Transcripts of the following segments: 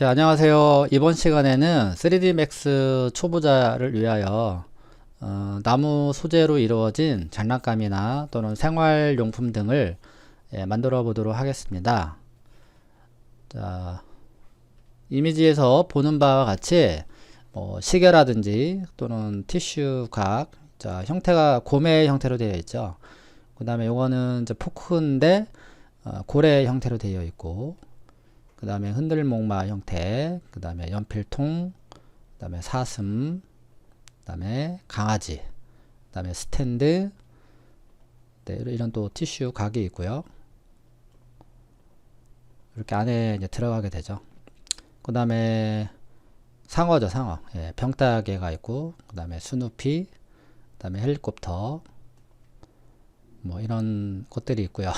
자, 안녕하세요. 이번 시간에는 3D 맥스 초보자를 위하여 나무 소재로 이루어진 장난감이나 또는 생활용품 등을 만들어 보도록 하겠습니다. 자, 이미지에서 보는 바와 같이 시계라든지 또는 티슈 각, 자, 형태가 고메 형태로 되어 있죠. 그 다음에 요거는 이제 포크인데 고래 형태로 되어 있고, 그 다음에 흔들목마 형태, 그 다음에 연필통, 그 다음에 사슴, 그 다음에 강아지, 그 다음에 스탠드, 네, 이런 또 티슈 각이 있고요. 이렇게 안에 이제 들어가게 되죠. 그 다음에 상어죠, 상어. 예, 병따개가 있고, 그 다음에 스누피, 그 다음에 헬리콥터, 뭐 이런 것들이 있고요.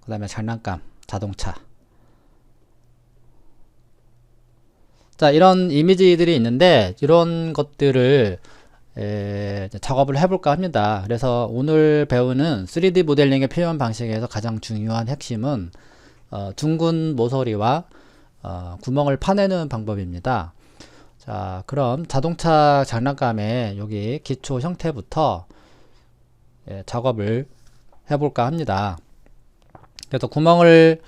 그 다음에 장난감, 자동차. 자, 이런 이미지들이 있는데 이런 것들을 작업을 해볼까 합니다. 그래서 오늘 배우는 3D 모델링의 표현 방식에서 가장 중요한 핵심은 둥근 모서리와 구멍을 파내는 방법입니다. 자, 그럼 자동차 장난감의 여기 기초 형태부터 작업을 해볼까 합니다. 그래서 구멍을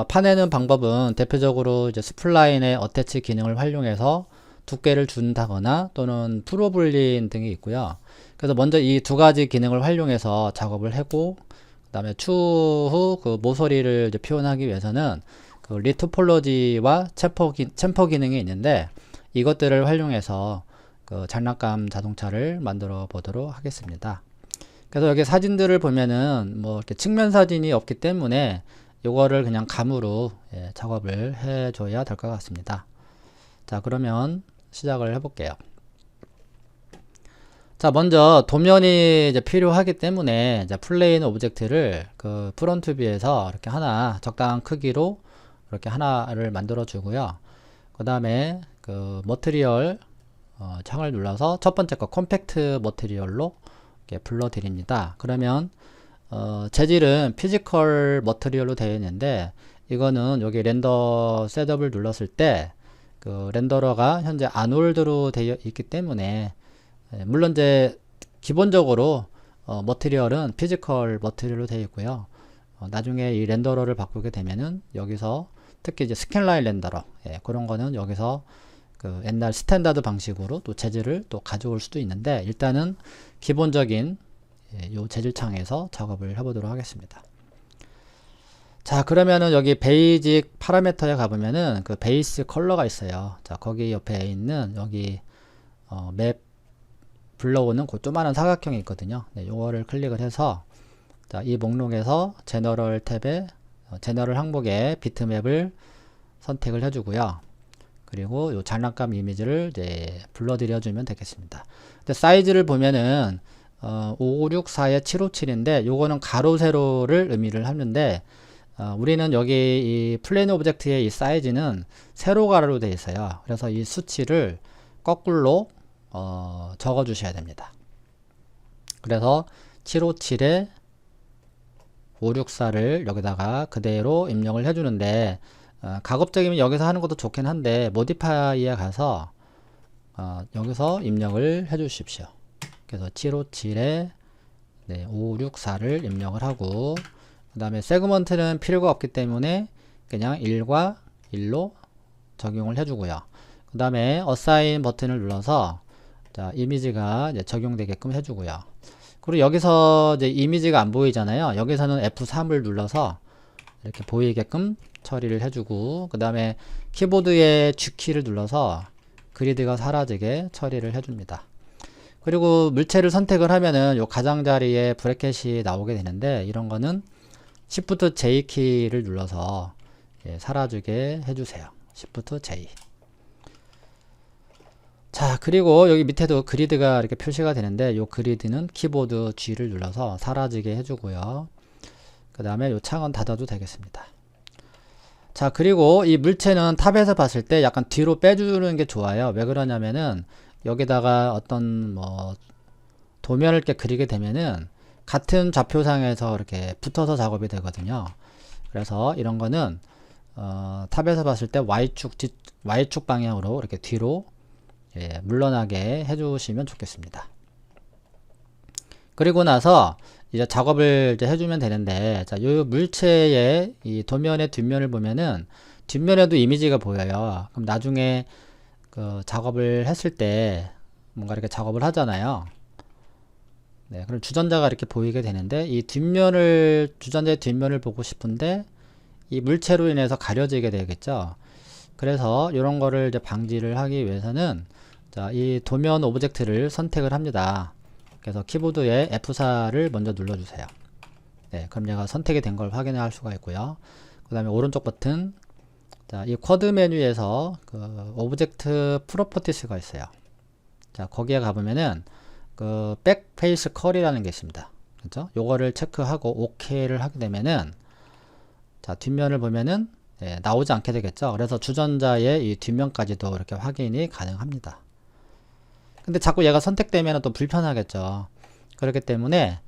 파내는 방법은 대표적으로 이제 스플라인의 어태치 기능을 활용해서 두께를 준다거나 또는 프로블린 등이 있고요. 그래서 먼저 이 두 가지 기능을 활용해서 작업을 하고, 그 다음에 추후 그 모서리를 이제 표현하기 위해서는 그 리토폴로지와 챔퍼 기능이 있는데, 이것들을 활용해서 그 장난감 자동차를 만들어 보도록 하겠습니다. 그래서 여기 사진들을 보면은 뭐 이렇게 측면 사진이 없기 때문에 요거를 그냥 감으로 작업을 해줘야 될 것 같습니다. 자, 그러면 시작을 해볼게요. 자, 먼저 도면이 이제 필요하기 때문에 이제 플레인 오브젝트를 그 프론트 뷰에서 이렇게 하나 적당한 크기로 이렇게 하나를 만들어 주고요. 그 다음에 그 머티리얼 창을 눌러서 첫 번째 거 컴팩트 머티리얼로 이렇게 불러 드립니다. 그러면 재질은 피지컬 머티리얼로 되어 있는데, 이거는 여기 렌더 셋업을 눌렀을 때 그 렌더러가 현재 아놀드로 되어 있기 때문에 물론 이제 기본적으로 머티리얼은 피지컬 머티리얼로 되어 있고요. 나중에 이 렌더러를 바꾸게 되면은 여기서 특히 이제 스캔라인 렌더러 그런 거는 여기서 그 옛날 스탠다드 방식으로 또 재질을 또 가져올 수도 있는데, 일단은 기본적인 요 재질창에서 작업을 해보도록 하겠습니다. 자, 그러면은 여기 베이직 파라미터에 가보면은 그 베이스 컬러가 있어요. 자, 거기 옆에 있는 여기 맵 불러오는 그 조그마한 사각형이 있거든요. 네, 요거를 클릭을 해서 자, 이 목록에서 제너럴 탭에 제너럴 항목에 비트맵을 선택을 해주고요. 그리고 요 장난감 이미지를 이제 불러들여주면 되겠습니다. 근데 사이즈를 보면은 564에 757인데 요거는 가로 세로를 의미를 하는데, 우리는 여기 이 플레인 오브젝트의 이 사이즈는 세로 가로로 되어 있어요. 그래서 이 수치를 거꾸로 적어 주셔야 됩니다. 그래서 757에 564를 여기다가 그대로 입력을 해주는데, 가급적이면 여기서 하는 것도 좋긴 한데 모디파이에 가서 여기서 입력을 해 주십시오. 그래서 757에 564를 입력을 하고, 그 다음에 세그먼트는 필요가 없기 때문에 그냥 1과 1로 적용을 해주고요. 그 다음에 어사인 버튼을 눌러서 자, 이미지가 이제 적용되게끔 해주고요. 그리고 여기서 이제 이미지가 안 보이잖아요. 여기서는 F3을 눌러서 이렇게 보이게끔 처리를 해주고, 그 다음에 키보드의 G키를 눌러서 그리드가 사라지게 처리를 해줍니다. 그리고 물체를 선택을 하면은 요 가장자리에 브래켓이 나오게 되는데, 이런 거는 Shift J 키를 눌러서 사라지게 해주세요. Shift J. 자, 그리고 여기 밑에도 그리드가 이렇게 표시가 되는데, 요 그리드는 키보드 G를 눌러서 사라지게 해주고요. 그 다음에 요 창은 닫아도 되겠습니다. 자, 그리고 이 물체는 탑에서 봤을 때 약간 뒤로 빼주는 게 좋아요. 왜 그러냐면은 여기다가 어떤 뭐 도면을 이렇게 그리게 되면은 같은 좌표상에서 이렇게 붙어서 작업이 되거든요. 그래서 이런 거는 탑에서 봤을 때 Y축 방향으로 이렇게 뒤로 물러나게 해주시면 좋겠습니다. 그리고 나서 이제 작업을 이제 해주면 되는데, 자, 요 물체의 이 도면의 뒷면을 보면은 뒷면에도 이미지가 보여요. 그럼 나중에 그 작업을 했을 때 뭔가 이렇게 작업을 하잖아요. 네, 그럼 주전자가 이렇게 보이게 되는데, 이 주전자의 뒷면을 보고 싶은데 이 물체로 인해서 가려지게 되겠죠. 그래서 이런 거를 이제 방지를 하기 위해서는, 자, 이 도면 오브젝트를 선택을 합니다. 그래서 키보드에 F4를 먼저 눌러주세요. 네, 그럼 얘가 선택이 된 걸 확인할 수가 있고요. 그 다음에 오른쪽 버튼, 자, 이 쿼드 메뉴에서 그 오브젝트 프로퍼티스가 있어요. 자, 거기에 가보면은 그 백페이스 컬이라는 게 있습니다. 그죠? 요거를 체크하고 OK를 하게 되면은, 자, 뒷면을 보면은 나오지 않게 되겠죠. 그래서 주전자의 이 뒷면까지도 이렇게 확인이 가능합니다. 근데 자꾸 얘가 선택되면 또 불편하겠죠. 그렇기 때문에,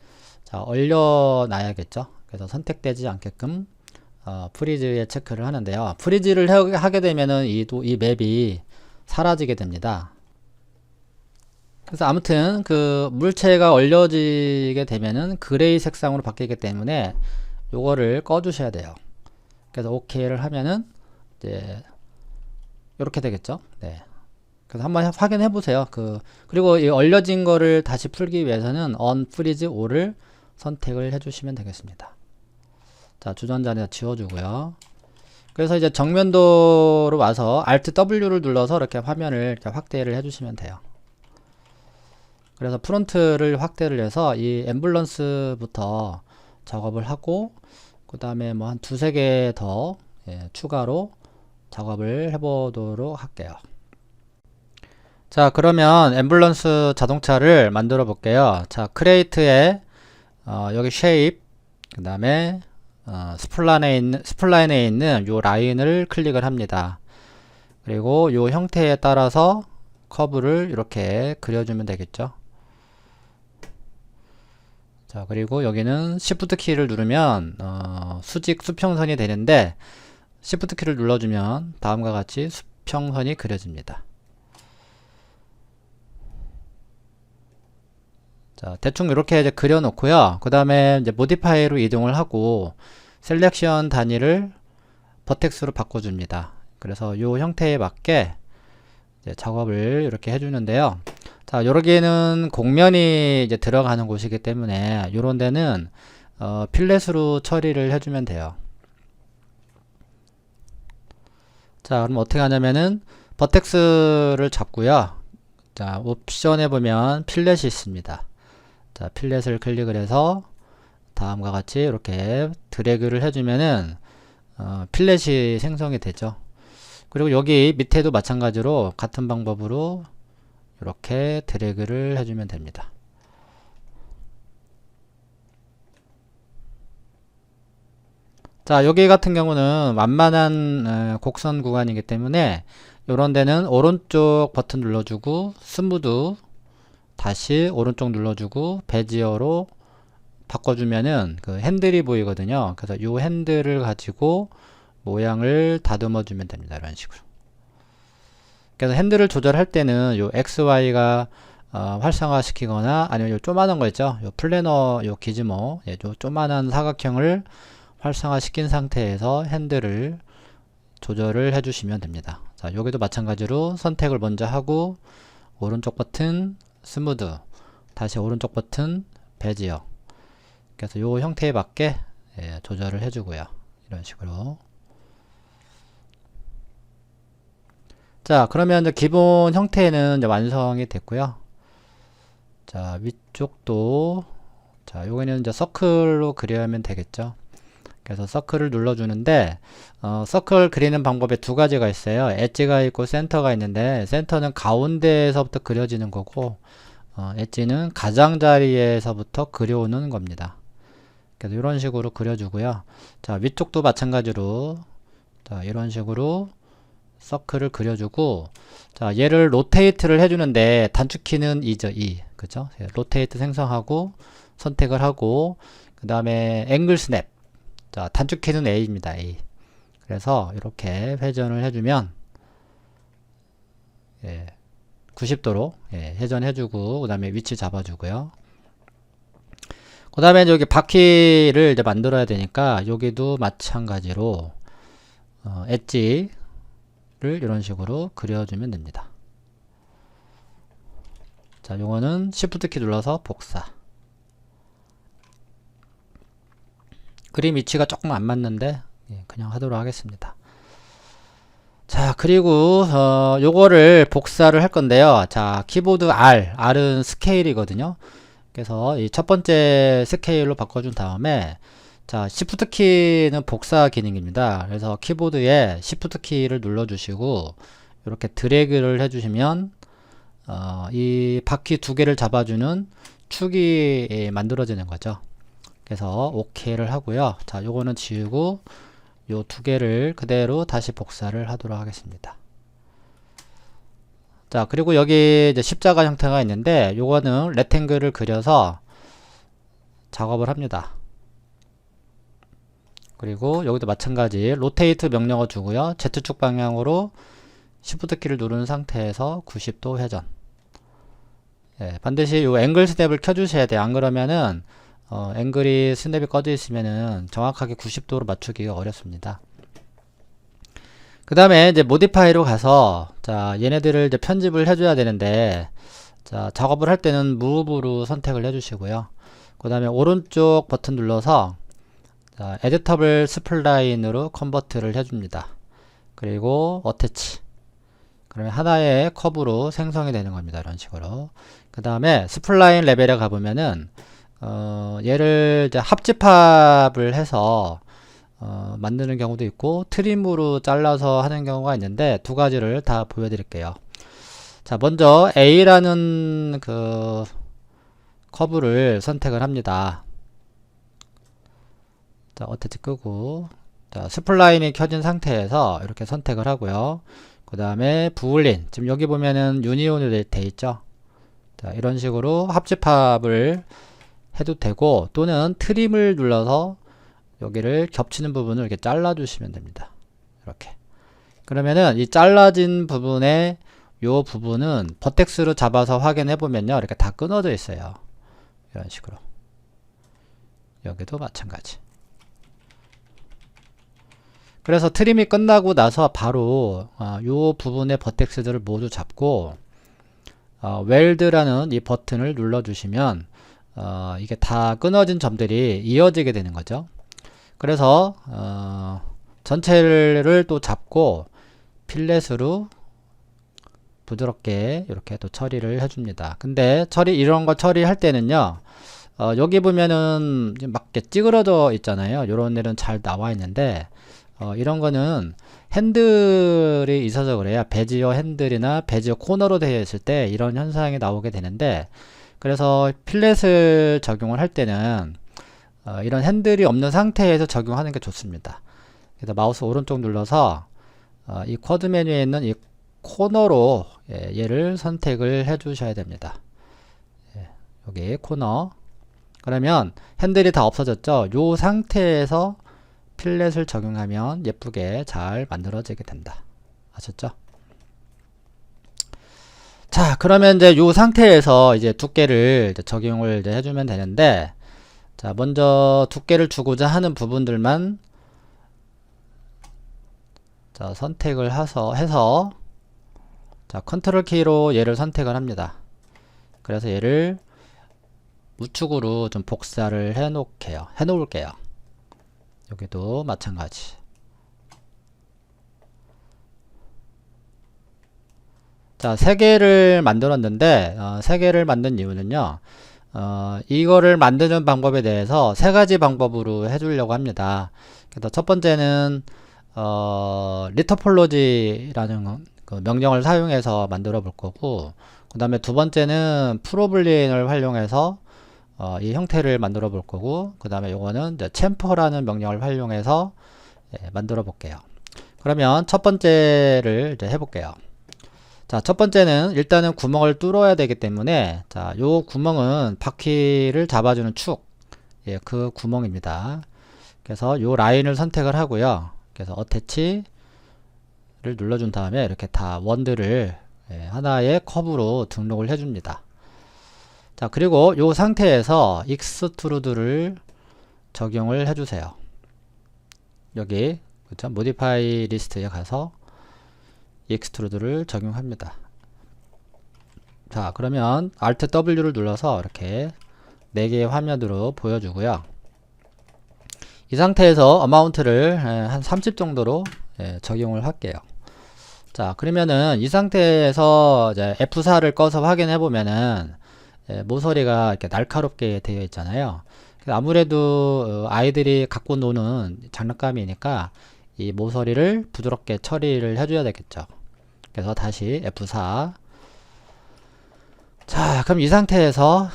자, 얼려놔야겠죠. 그래서 선택되지 않게끔 프리즈에 체크를 하는데요. 프리즈를 하게 되면은 이 맵이 사라지게 됩니다. 그래서 아무튼 그 물체가 얼려지게 되면은 그레이 색상으로 바뀌기 때문에 요거를 꺼 주셔야 돼요. 그래서 OK를 하면은 이제 이렇게 되겠죠. 네. 그래서 한번 확인해 보세요. 그리고 이 얼려진 거를 다시 풀기 위해서는 Unfreeze All을 선택을 해 주시면 되겠습니다. 자, 주전자는 지워주고요. 그래서 이제 정면도로 와서 Alt W를 눌러서 이렇게 화면을 이렇게 확대를 해 주시면 돼요. 그래서 프론트를 확대를 해서 이 앰뷸런스부터 작업을 하고, 그 다음에 뭐 한 두세 개 더 추가로 작업을 해보도록 할게요. 자, 그러면 앰뷸런스 자동차를 만들어 볼게요. 자, 크레이트에 여기 쉐입, 그 다음에 스플라인에 있는 요 라인을 클릭을 합니다. 그리고 요 형태에 따라서 커브를 이렇게 그려주면 되겠죠. 자, 그리고 여기는 Shift 키를 누르면 수평선이 되는데, Shift 키를 눌러주면 다음과 같이 수평선이 그려집니다. 자, 대충 이렇게 이제 그려 놓고요. 그 다음에 이제 모디파이로 이동을 하고 셀렉션 단위를 버텍스로 바꿔줍니다. 그래서 요 형태에 맞게 이제 작업을 이렇게 해주는데요. 자, 여기에는 곡면이 이제 들어가는 곳이기 때문에 요런 데는 필렛으로 처리를 해주면 돼요. 자, 그럼 어떻게 하냐면은 버텍스를 잡고요. 자, 옵션에 보면 필렛이 있습니다. 자, 필렛을 클릭을 해서 다음과 같이 이렇게 드래그를 해주면은 필렛이 생성이 되죠. 그리고 여기 밑에도 마찬가지로 같은 방법으로 이렇게 드래그를 해주면 됩니다. 자, 여기 같은 경우는 완만한 곡선 구간이기 때문에 이런 데는 오른쪽 버튼 눌러주고 스무드 다시 오른쪽 눌러주고 베지어로 바꿔주면은 그 핸들이 보이거든요. 그래서 이 핸들을 가지고 모양을 다듬어 주면 됩니다. 이런 식으로. 그래서 핸들을 조절할 때는 요 XY가 활성화 시키거나 아니면 요 조만한 거 있죠. 요 플래너 요 기즈모 요 조만한 사각형을 활성화 시킨 상태에서 핸들을 조절을 해 주시면 됩니다. 자, 여기도 마찬가지로 선택을 먼저 하고 오른쪽 버튼 스무드 다시 오른쪽 버튼 베지어. 그래서 요 형태에 맞게 조절을 해주고요. 이런 식으로. 자, 그러면 이제 기본 형태는 이제 완성이 됐고요. 자, 위쪽도 자, 요거는 이제 서클로 그려야면 되겠죠. 그래서 서클을 눌러주는데 서클 그리는 방법에 두 가지가 있어요. 엣지가 있고 센터가 있는데 센터는 가운데에서부터 그려지는 거고 엣지는 가장자리에서부터 그려오는 겁니다. 그래서 이런 식으로 그려주고요. 자, 위쪽도 마찬가지로 자, 이런 식으로 서클을 그려주고 자, 얘를 로테이트를 해주는데 단축키는 E죠. E. 그죠? 로테이트 생성하고 선택을 하고 그 다음에 앵글 스냅 자, 단축키는 A입니다. A. 그래서 이렇게 회전을 해주면 90도로 회전해주고 그 다음에 위치 잡아주고요. 그 다음에 여기 바퀴를 이제 만들어야 되니까 여기도 마찬가지로 엣지를 이런 식으로 그려주면 됩니다. 자, 요거는 Shift 키 눌러서 복사. 그림 위치가 조금 안 맞는데 그냥 하도록 하겠습니다. 자, 그리고 요거를 복사를 할 건데요. 자, 키보드 R은 스케일이거든요. 그래서 이 첫 번째 스케일로 바꿔준 다음에, 자, Shift 키는 복사 기능입니다. 그래서 키보드에 Shift 키를 눌러주시고 이렇게 드래그를 해주시면 이 바퀴 두 개를 잡아주는 축이 만들어지는 거죠. 그래서 OK를 하고요. 자, 요거는 지우고 요 두 개를 그대로 다시 복사를 하도록 하겠습니다. 자, 그리고 여기 이제 십자가 형태가 있는데 요거는 레탱글을 그려서 작업을 합니다. 그리고 여기도 마찬가지 로테이트 명령어 주고요. Z축 방향으로 Shift 키를 누른 상태에서 90도 회전. 반드시 요 앵글 스냅을 켜주셔야 돼요. 안 그러면은 앵글이 스냅이 꺼져 있으면은 정확하게 90도로 맞추기가 어렵습니다. 그 다음에 이제 모디파이로 가서, 자, 얘네들을 이제 편집을 해줘야 되는데, 자, 작업을 할 때는 무브로 선택을 해주시고요. 그 다음에 오른쪽 버튼 눌러서, 자, 에디터블 스플라인으로 컨버트를 해줍니다. 그리고 어태치. 그러면 하나의 컵으로 생성이 되는 겁니다. 이런 식으로. 그 다음에 스플라인 레벨에 가보면은, 얘를 이제 합집합을 해서, 만드는 경우도 있고 트림으로 잘라서 하는 경우가 있는데 두 가지를 다 보여드릴게요. 자, 먼저 A라는 그 커브를 선택을 합니다. 자, 어태치 끄고, 자, 스플라인이 켜진 상태에서 이렇게 선택을 하고요. 그 다음에 부울린, 지금 여기 보면은 유니온으로 돼 있죠. 자, 이런 식으로 합집합을 해도 되고, 또는 트림을 눌러서 여기를 겹치는 부분을 이렇게 잘라 주시면 됩니다. 이렇게. 그러면은 이 잘라진 부분에 요 부분은 버텍스로 잡아서 확인해 보면요, 이렇게 다 끊어져 있어요. 이런 식으로. 여기도 마찬가지. 그래서 트림이 끝나고 나서 바로 요 부분의 버텍스들을 모두 잡고 웰드라는 이 버튼을 눌러 주시면 이게 다 끊어진 점들이 이어지게 되는 거죠. 그래서 전체를 또 잡고 필렛으로 부드럽게 이렇게 또 처리를 해줍니다. 근데 이런 거 처리할 때는요, 여기 보면은 막 이렇게 찌그러져 있잖아요. 요런 애는 잘 나와 있는데 이런 거는 핸들이 있어서 그래요. 베지어 핸들이나 베지어 코너로 되어 있을 때 이런 현상이 나오게 되는데, 그래서 필렛을 적용을 할 때는 이런 핸들이 없는 상태에서 적용하는 게 좋습니다. 그래서 마우스 오른쪽 눌러서 이 쿼드 메뉴에 있는 이 코너로 얘를 선택을 해 주셔야 됩니다. 여기 코너. 그러면 핸들이 다 없어졌죠. 요 상태에서 필렛을 적용하면 예쁘게 잘 만들어지게 된다. 아셨죠? 자, 그러면 이제 요 상태에서 이제 두께를 이제 적용을 이제 해주면 되는데, 자, 먼저 두께를 주고자 하는 부분들만 자, 선택을 해서 자, 컨트롤 키로 얘를 선택을 합니다. 그래서 얘를 우측으로 좀 복사를 해 놓을게요. 여기도 마찬가지. 자, 3개를 만들었는데 3개를 만든 이유는요, 이거를 만드는 방법에 대해서 3가지 방법으로 해주려고 합니다. 그래서 첫 번째는 리터폴로지라는 그 명령을 사용해서 만들어 볼 거고, 그 다음에 두 번째는 프로블린을 활용해서 이 형태를 만들어 볼 거고, 그 다음에 요거는 챔퍼라는 명령을 활용해서 만들어 볼게요. 그러면 첫 번째를 이제 해볼게요. 자, 첫 번째는 일단은 구멍을 뚫어야 되기 때문에, 자, 요 구멍은 바퀴를 잡아주는 축, 그 구멍입니다. 그래서 요 라인을 선택을 하고요. 그래서 어태치를 눌러준 다음에 이렇게 다 원들을 하나의 커브로 등록을 해줍니다. 자, 그리고 이 상태에서 익스트루드를 적용을 해주세요. 여기 그렇죠? 모디파이 리스트에 가서 익스트루드를 적용합니다. 자, 그러면 Alt W를 눌러서 이렇게 4개의 화면으로 보여주고요. 이 상태에서 어마운트를 한 30 정도로 적용을 할게요. 자, 그러면은 이 상태에서 이제 F4를 꺼서 확인해 보면은 모서리가 이렇게 날카롭게 되어 있잖아요. 아무래도 아이들이 갖고 노는 장난감이니까 이 모서리를 부드럽게 처리를 해줘야 되겠죠. 그래서 다시 F4. 자, 그럼 이 상태에서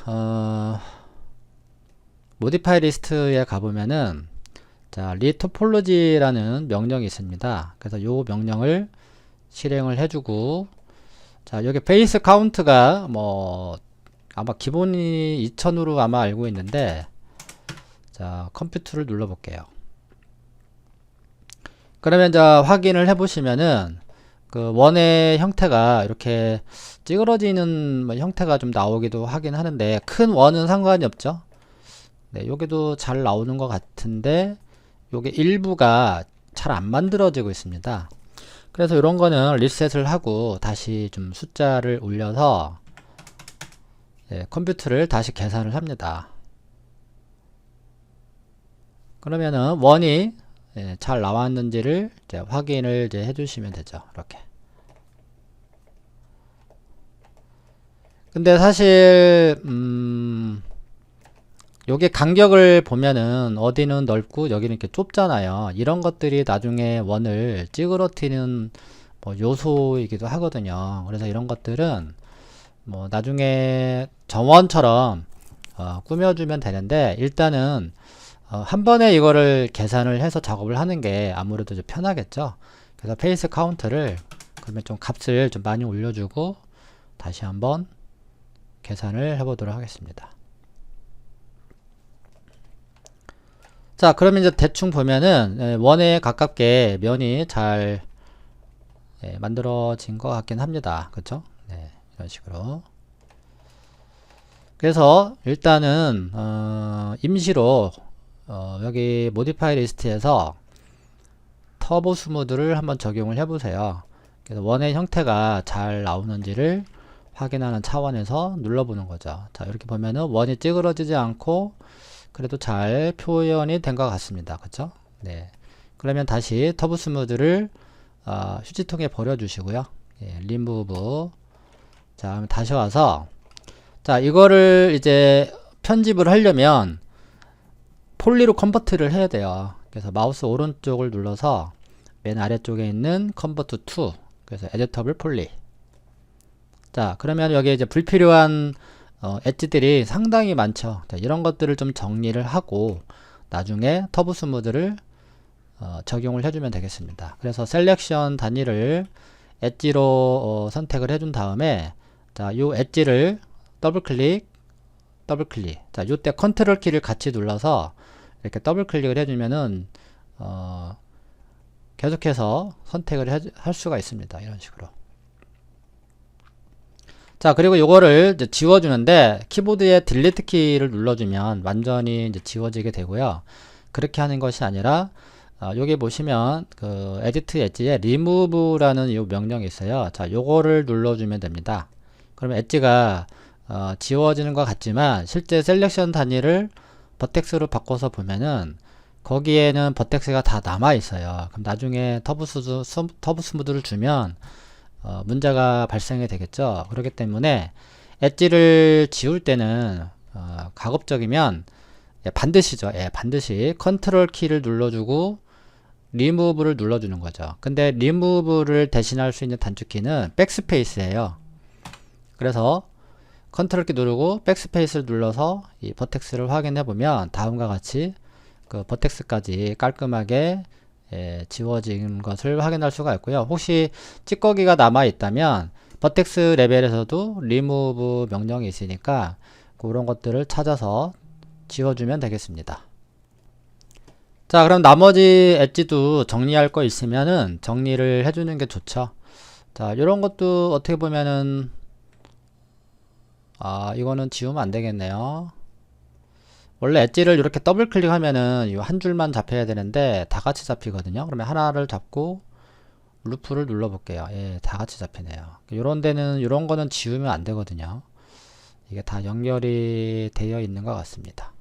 모디파이 리스트에 가보면은 자, 리토폴로지라는 명령이 있습니다. 그래서 이 명령을 실행을 해주고, 자, 여기 페이스 카운트가 뭐 아마 기본이 2000으로 아마 알고 있는데, 자, 컴퓨터를 눌러볼게요. 그러면 자, 확인을 해보시면은 그 원의 형태가 이렇게 찌그러지는 뭐 형태가 좀 나오기도 하긴 하는데, 큰 원은 상관이 없죠. 네, 여기도 잘 나오는 것 같은데 요게 일부가 잘 안 만들어지고 있습니다. 그래서 이런 거는 리셋을 하고 다시 좀 숫자를 올려서 컴퓨터를 다시 계산을 합니다. 그러면은 원이 잘 나왔는지를 이제 확인을 이제 해주시면 되죠. 이렇게. 근데 사실 요게 간격을 보면은 어디는 넓고 여기는 이렇게 좁잖아요. 이런 것들이 나중에 원을 찌그러뜨리는 뭐 요소이기도 하거든요. 그래서 이런 것들은 뭐 나중에 정원처럼 꾸며주면 되는데, 일단은 한 번에 이거를 계산을 해서 작업을 하는 게 아무래도 좀 편하겠죠. 그래서 페이스 카운트를 그러면 좀 값을 좀 많이 올려주고 다시 한번 계산을 해보도록 하겠습니다. 자, 그러면 이제 대충 보면은 원에 가깝게 면이 잘 만들어진 것 같긴 합니다. 그쵸? 네, 이런 식으로. 그래서 일단은 임시로 여기 모디파이 리스트에서 터보 스무드를 한번 적용을 해보세요. 그래서 원의 형태가 잘 나오는지를 확인하는 차원에서 눌러보는 거죠. 자, 이렇게 보면은 원이 찌그러지지 않고 그래도 잘 표현이 된 것 같습니다. 그쵸? 네. 그러면 다시 터보 스무드를 휴지통에 버려주시고요. 리무브. 자, 다시 와서 자, 이거를 이제 편집을 하려면 폴리로 컨버트를 해야 돼요. 그래서 마우스 오른쪽을 눌러서 맨 아래쪽에 있는 컨버트 투, 그래서 에디터블 폴리. 자, 그러면 여기 이제 불필요한 엣지들이 상당히 많죠. 자, 이런 것들을 좀 정리를 하고 나중에 터보 스무드를 적용을 해주면 되겠습니다. 그래서 셀렉션 단위를 엣지로 선택을 해준 다음에 자, 요 엣지를 더블 클릭. 자, 요때 컨트롤 키를 같이 눌러서 이렇게 더블 클릭을 해주면은 계속해서 선택을 할 수가 있습니다. 이런 식으로. 자, 그리고 요거를 이제 지워주는데 키보드에 딜리트 키를 눌러주면 완전히 이제 지워지게 되고요. 그렇게 하는 것이 아니라 여기 보시면 그 에디트 엣지에 리무브라는 요 명령이 있어요. 자, 요거를 눌러주면 됩니다. 그러면 엣지가 지워지는 것 같지만 실제 셀렉션 단위를 버텍스로 바꿔서 보면은 거기에는 버텍스가 다 남아 있어요. 그럼 나중에 터보 스무드를 주면 문제가 발생이 되겠죠. 그렇기 때문에 엣지를 지울 때는 가급적이면 반드시죠. 반드시 컨트롤 키를 눌러주고 리무브를 눌러주는 거죠. 근데 리무브를 대신할 수 있는 단축키는 백스페이스예요. 그래서 컨트롤 키 누르고 백스페이스를 눌러서 이 버텍스를 확인해 보면 다음과 같이 그 버텍스까지 깔끔하게 지워진 것을 확인할 수가 있고요. 혹시 찌꺼기가 남아 있다면 버텍스 레벨에서도 리무브 명령이 있으니까 그런 것들을 찾아서 지워주면 되겠습니다. 자, 그럼 나머지 엣지도 정리할 거 있으면은 정리를 해주는 게 좋죠. 자, 이런 것도 어떻게 보면은 이거는 지우면 안 되겠네요. 원래 엣지를 이렇게 더블 클릭하면은 이 한 줄만 잡혀야 되는데 다 같이 잡히거든요. 그러면 하나를 잡고 루프를 눌러 볼게요. 예, 다 같이 잡히네요. 이런 데는 이런 거는 지우면 안 되거든요. 이게 다 연결이 되어 있는 것 같습니다.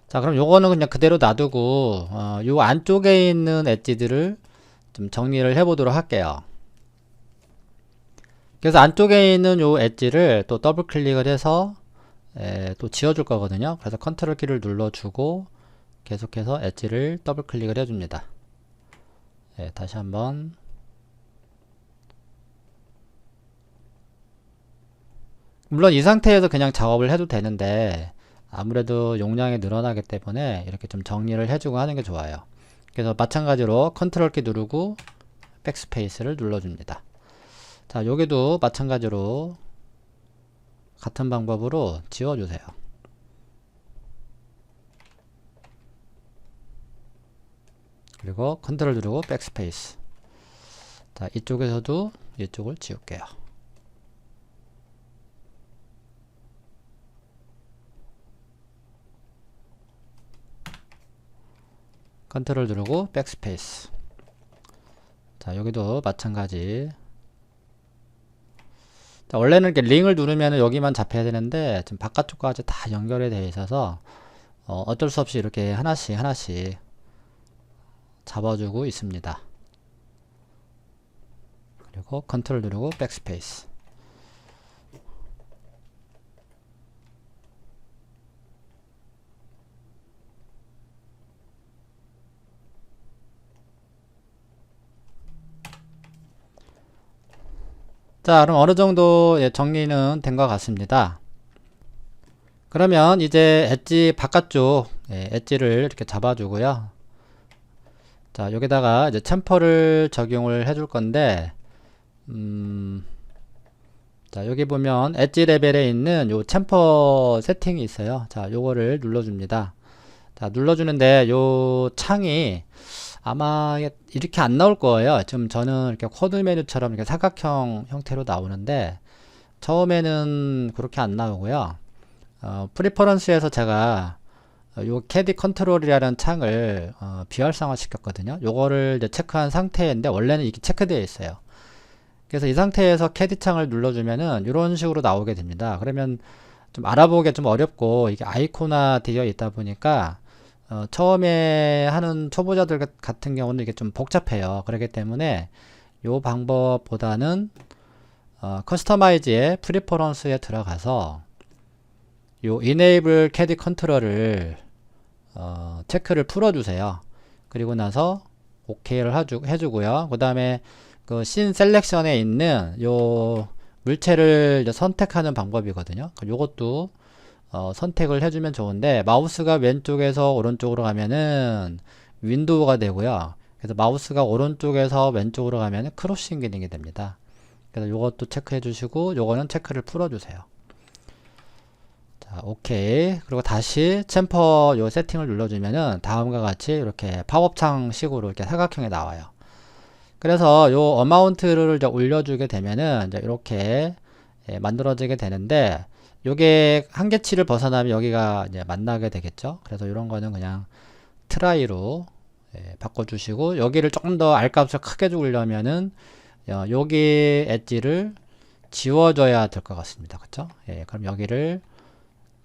자, 그럼 요거는 그냥 그대로 놔두고 요 안쪽에 있는 엣지들을 좀 정리를 해 보도록 할게요. 그래서 안쪽에 있는 요 엣지를 또 더블 클릭을 해서 또 지워줄 거거든요. 그래서 컨트롤 키를 눌러주고 계속해서 엣지를 더블 클릭을 해줍니다. 다시 한번. 물론 이 상태에서 그냥 작업을 해도 되는데 아무래도 용량이 늘어나기 때문에 이렇게 좀 정리를 해주고 하는 게 좋아요. 그래서 마찬가지로 컨트롤 키 누르고 백스페이스를 눌러줍니다. 자, 여기도 마찬가지로 같은 방법으로 지워주세요. 그리고 컨트롤 누르고 백스페이스. 자, 이쪽에서도 이쪽을 지울게요. 컨트롤 누르고 백스페이스. 자, 여기도 마찬가지. 자, 원래는 이렇게 링을 누르면 여기만 잡혀야 되는데 지금 바깥쪽까지 다 연결이 되어 있어서 어쩔 수 없이 이렇게 하나씩 잡아주고 있습니다. 그리고 컨트롤 누르고 백스페이스. 자, 그럼 어느 정도 정리는 된 것 같습니다. 그러면 이제 엣지 바깥쪽 엣지를 이렇게 잡아주고요. 자, 여기다가 이제 챔퍼를 적용을 해줄 건데, 자, 여기 보면 엣지 레벨에 있는 요 챔퍼 세팅이 있어요. 자, 요거를 눌러줍니다. 자, 눌러주는데 요 창이 아마 이렇게 안 나올 거예요. 지금 저는 이렇게 코드 메뉴처럼 이렇게 사각형 형태로 나오는데 처음에는 그렇게 안 나오고요. 프리퍼런스에서 제가 요 캐디 컨트롤이라는 창을 비활성화 시켰거든요. 요거를 이제 체크한 상태인데 원래는 이게 체크되어 있어요. 그래서 이 상태에서 캐디 창을 눌러주면은 이런 식으로 나오게 됩니다. 그러면 좀 알아보기 좀 어렵고 이게 아이콘화 되어 있다 보니까 처음에 하는 초보자들 같은 경우는 이게 좀 복잡해요. 그렇기 때문에 이 방법보다는 커스터마이즈의 프리퍼런스에 들어가서 요 enable 캐디 컨트롤을 체크를 풀어주세요. 그리고 나서 OK를 해주고요. 그 다음에 그 씬 셀렉션에 있는 요 물체를 이제 선택하는 방법이거든요. 요것도 선택을 해주면 좋은데 마우스가 왼쪽에서 오른쪽으로 가면은 윈도우가 되고요. 그래서 마우스가 오른쪽에서 왼쪽으로 가면은 크로싱 기능이 됩니다. 그래서 요것도 체크해 주시고 요거는 체크를 풀어 주세요. 자, 오케이. 그리고 다시 챔퍼 요 세팅을 눌러주면은 다음과 같이 이렇게 팝업창 식으로 이렇게 사각형이 나와요. 그래서 요 어마운트를 이제 올려주게 되면은 이제 이렇게 만들어지게 되는데 요게 한계치를 벗어나면 여기가 이제 만나게 되겠죠. 그래서 이런 거는 그냥 트라이로 바꿔주시고 여기를 조금 더 R값을 크게 주려면은 여기 엣지를 지워줘야 될 것 같습니다. 그쵸? 그럼 여기를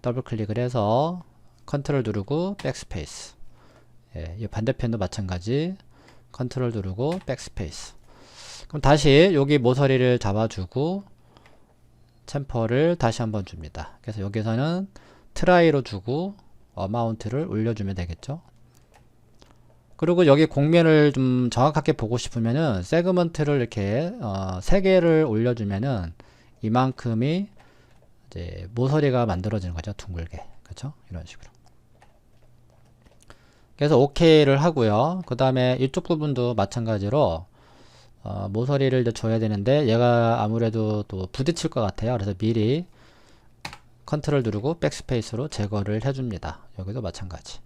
더블 클릭을 해서 컨트롤 누르고 백스페이스. 이 반대편도 마찬가지 컨트롤 누르고 백스페이스. 그럼 다시 여기 모서리를 잡아주고 챔퍼를 다시 한번 줍니다. 그래서 여기서는 트라이로 주고 어마운트를 올려주면 되겠죠. 그리고 여기 공면을 좀 정확하게 보고 싶으면은 세그먼트를 이렇게 3개를 올려주면은 이만큼이 이제 모서리가 만들어지는 거죠. 둥글게. 그렇죠? 이런 식으로. 그래서 OK를 하고요. 그 다음에 이쪽 부분도 마찬가지로 모서리를 이제 줘야 되는데 얘가 아무래도 또 부딪힐 것 같아요. 그래서 미리 컨트롤 누르고 백스페이스로 제거를 해줍니다. 여기도 마찬가지.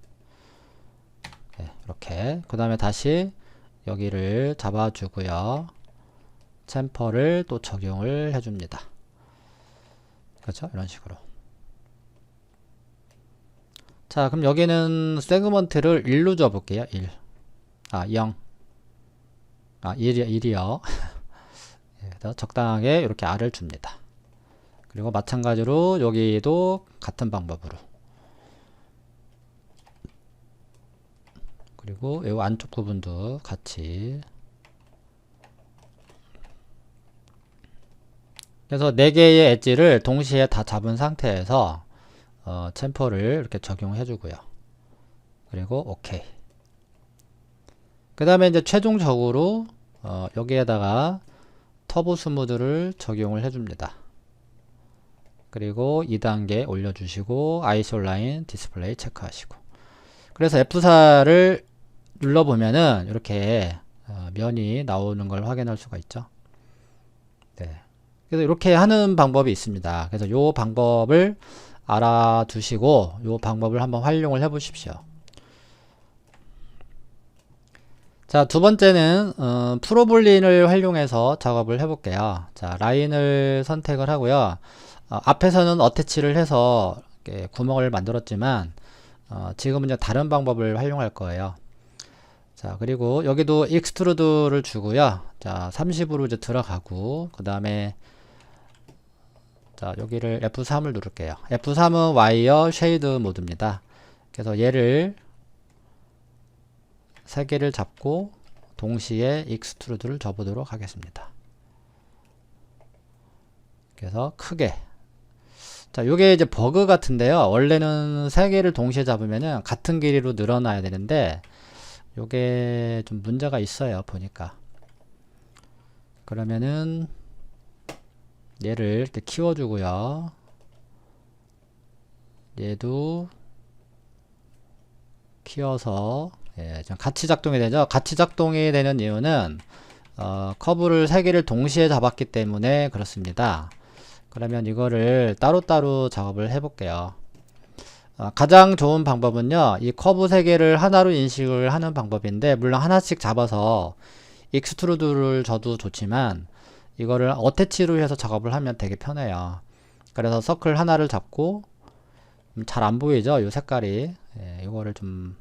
네, 이렇게. 그 다음에 다시 여기를 잡아주고요. 챔퍼를 또 적용을 해줍니다. 그렇죠? 이런 식으로. 자, 그럼 여기는 세그먼트를 1로 줘볼게요. 1. 0. 1이요. 그래서 적당하게 이렇게 R을 줍니다. 그리고 마찬가지로 여기도 같은 방법으로. 그리고 이 안쪽 부분도 같이. 그래서 4개의 엣지를 동시에 다 잡은 상태에서 챔퍼를 이렇게 적용해 주고요. 그리고 OK. 그 다음에 이제 최종적으로 여기에다가 터보 스무드를 적용을 해줍니다. 그리고 2단계 올려주시고 아이솔 라인 디스플레이 체크하시고. 그래서 F4를 눌러보면은 이렇게 면이 나오는 걸 확인할 수가 있죠. 네. 그래서 이렇게 하는 방법이 있습니다. 그래서 이 방법을 알아두시고 이 방법을 한번 활용을 해 보십시오. 자, 두 번째는 프로블린을 활용해서 작업을 해 볼게요. 자, 라인을 선택을 하고요. 앞에서는 어태치를 해서 구멍을 만들었지만 지금은 이제 다른 방법을 활용할 거예요. 자, 그리고 여기도 익스트루드를 주고요. 자, 30으로 이제 들어가고, 그 다음에 자, 여기를 F3을 누를게요. F3은 와이어 쉐이드 모드입니다. 그래서 얘를 3개를 잡고 동시에 익스트루드를 줘보도록 하겠습니다. 그래서 크게. 자, 요게 이제 버그 같은데요. 원래는 3개를 동시에 잡으면은 같은 길이로 늘어나야 되는데 요게 좀 문제가 있어요. 보니까. 그러면은 얘를 이렇게 키워주고요. 얘도 키워서 좀 같이 작동이 되죠. 같이 작동이 되는 이유는 커브를 3개를 동시에 잡았기 때문에 그렇습니다. 그러면 이거를 따로따로 작업을 해 볼게요. 가장 좋은 방법은요, 이 커브 3개를 하나로 인식을 하는 방법인데, 물론 하나씩 잡아서 익스트루드를 줘도 좋지만 이거를 어태치로 해서 작업을 하면 되게 편해요. 그래서 서클 하나를 잡고, 잘 안 보이죠? 이 색깔이. 이거를 좀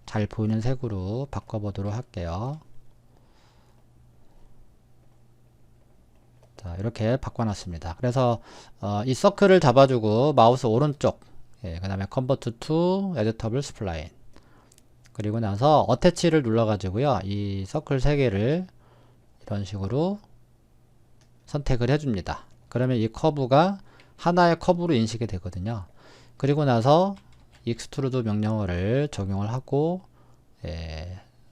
잘 보이는 색으로 바꿔보도록 할게요. 자, 이렇게 바꿔놨습니다. 그래서 이 서클을 잡아주고 마우스 오른쪽, 그 다음에 컨버트 투 에디터블 스플라인, 그리고 나서 어태치를 눌러가지고요, 이 서클 3개를 이런 식으로 선택을 해줍니다. 그러면 이 커브가 하나의 커브로 인식이 되거든요. 그리고 나서 익스트루드 명령어를 적용을 하고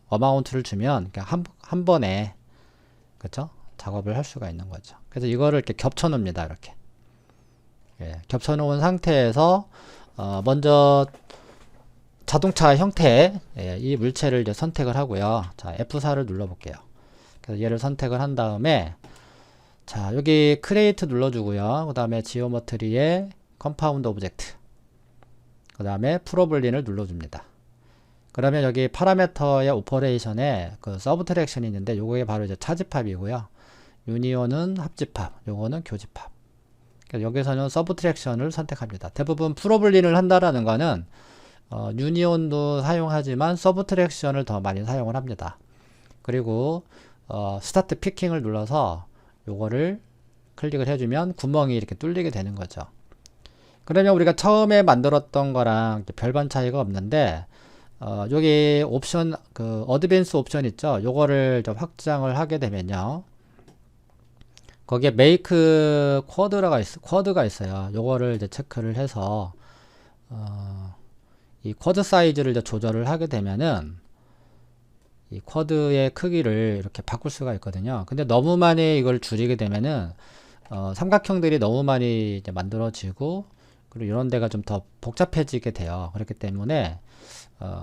어마운트를 주면 한 번에, 그쵸? 작업을 할 수가 있는 거죠. 그래서 이거를 이렇게 겹쳐 놓습니다. 이렇게 겹쳐 놓은 상태에서 먼저 자동차 형태의 이 물체를 이제 선택을 하고요. 자, F4를 눌러 볼게요. 그래서 얘를 선택을 한 다음에, 자, 여기 크리에이트 눌러주고요. 그 다음에 지오메트리의 컴파운드 오브젝트, 그 다음에 프로블린을 눌러줍니다. 그러면 여기 파라미터의 오퍼레이션에 그 서브트랙션이 있는데, 요게 바로 이제 차집합이고요. 유니온은 합집합, 요거는 교집합. 여기서는 서브트랙션을 선택합니다. 대부분 프로블린을 한다라는 거는 유니온도 사용하지만 서브트랙션을 더 많이 사용을 합니다. 그리고 스타트 피킹을 눌러서 요거를 클릭을 해주면 구멍이 이렇게 뚫리게 되는 거죠. 그러면 우리가 처음에 만들었던 거랑 별반 차이가 없는데, 여기 옵션, 그 어드밴스 옵션 있죠? 요거를 좀 확장을 하게 되면요, 거기에 메이크 쿼드가 있어요. 요거를 이제 체크를 해서 이 쿼드 사이즈를 이제 조절을 하게 되면은 이 쿼드의 크기를 이렇게 바꿀 수가 있거든요. 근데 너무 많이 이걸 줄이게 되면은 삼각형들이 너무 많이 이제 만들어지고, 그리고 이런 데가 좀 더 복잡해지게 돼요. 그렇기 때문에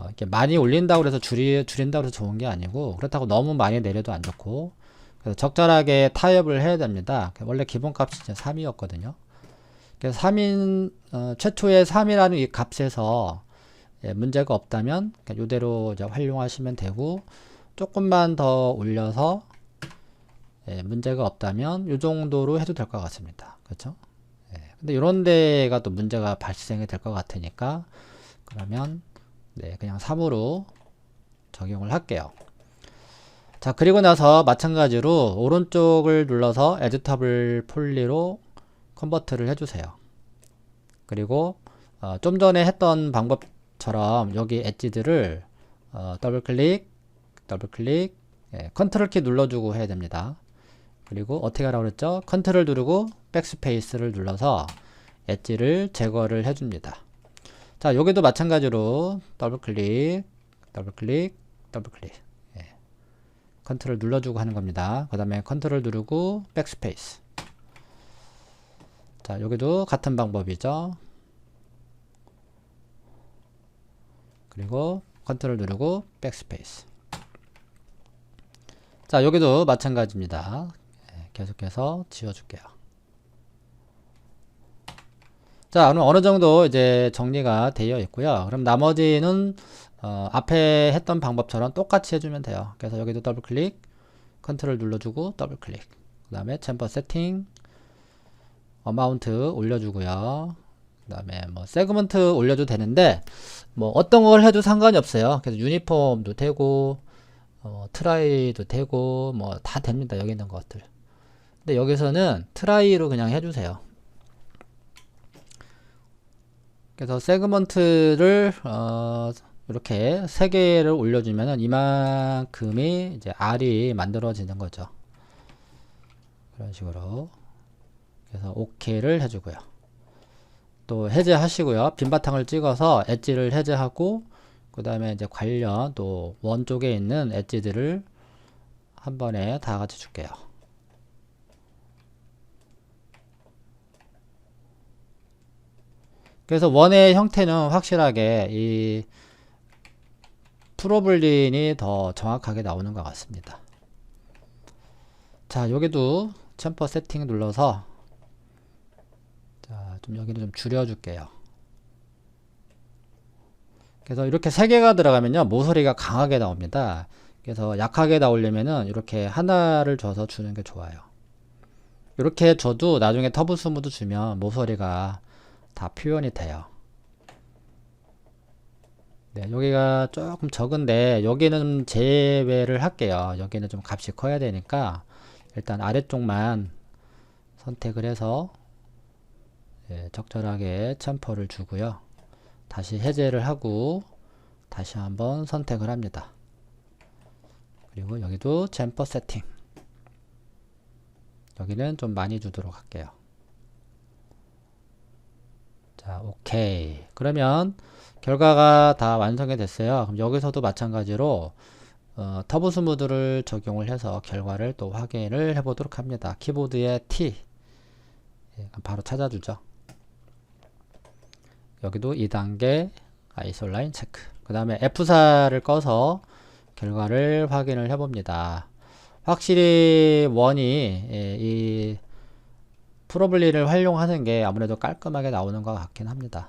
이렇게 많이 올린다고 해서 줄인다고 해서 좋은 게 아니고, 그렇다고 너무 많이 내려도 안 좋고, 그래서 적절하게 타협을 해야 됩니다. 원래 기본값이 이제 3이었거든요. 그래서 3인 최초의 3이라는 이 값에서 문제가 없다면 이대로 이제 활용하시면 되고, 조금만 더 올려서 문제가 없다면 이 정도로 해도 될 것 같습니다. 그렇죠? 근데 이런 데가 또 문제가 발생이 될 것 같으니까 그러면 그냥 3으로 적용을 할게요. 자, 그리고 나서 마찬가지로 오른쪽을 눌러서 에디터블 폴리로 컨버트를 해주세요. 그리고 좀 전에 했던 방법처럼 여기 엣지들을 더블클릭, 컨트롤 키 눌러주고 해야 됩니다. 그리고 어떻게 하라고 그랬죠? 컨트롤 누르고 백스페이스를 눌러서 엣지를 제거를 해줍니다. 자, 여기도 마찬가지로 더블클릭, 컨트롤 눌러주고 하는 겁니다. 그 다음에 컨트롤 누르고 백스페이스. 자, 여기도 같은 방법이죠. 그리고 컨트롤 누르고 백스페이스. 자, 여기도 마찬가지입니다. 계속해서 지워줄게요. 자, 어느 정도 이제 정리가 되어 있고요. 그럼 나머지는 앞에 했던 방법처럼 똑같이 해주면 돼요. 그래서 여기도 더블 클릭, 컨트롤 눌러주고 더블 클릭. 그 다음에 챔버 세팅, 어마운트 올려주고요. 그 다음에 뭐 세그먼트 올려도 되는데 뭐 어떤 걸 해도 상관이 없어요. 그래서 유니폼도 되고 트라이도 되고 뭐 다 됩니다. 여기 있는 것들. 근데 여기서는 트라이로 그냥 해주세요. 그래서 세그먼트를 이렇게 3개를 올려주면은 이만큼이 이제 R이 만들어지는 거죠. 그런 식으로. 그래서 OK를 해주고요. 또 해제하시고요. 빈 바탕을 찍어서 엣지를 해제하고, 그 다음에 이제 관련 또 원 쪽에 있는 엣지들을 한 번에 다 같이 줄게요. 그래서 원의 형태는 확실하게 이 프로블린이 더 정확하게 나오는 것 같습니다. 자, 여기도 챔퍼 세팅 눌러서 자, 좀 여기는 좀 줄여줄게요. 그래서 이렇게 3개가 들어가면요 모서리가 강하게 나옵니다. 그래서 약하게 나오려면은 이렇게 하나를 줘서 주는 게 좋아요. 이렇게 줘도 나중에 터브 스무드 주면 모서리가 다 표현이 돼요. 네, 여기가 조금 적은데 여기는 제외를 할게요. 여기는 좀 값이 커야 되니까 일단 아래쪽만 선택을 해서 적절하게 챔퍼를 주고요. 다시 해제를 하고 다시 한번 선택을 합니다. 그리고 여기도 챔퍼 세팅, 여기는 좀 많이 주도록 할게요. 자, 오케이. 그러면 결과가 다 완성이 됐어요. 그럼 여기서도 마찬가지로 터보 스무드를 적용을 해서 결과를 또 확인을 해 보도록 합니다. 키보드에 T 바로 찾아주죠. 여기도 2단계 아이솔라인 체크. 그 다음에 F4를 꺼서 결과를 확인을 해 봅니다. 확실히 원이 이 프로블리를 활용하는 게 아무래도 깔끔하게 나오는 것 같긴 합니다.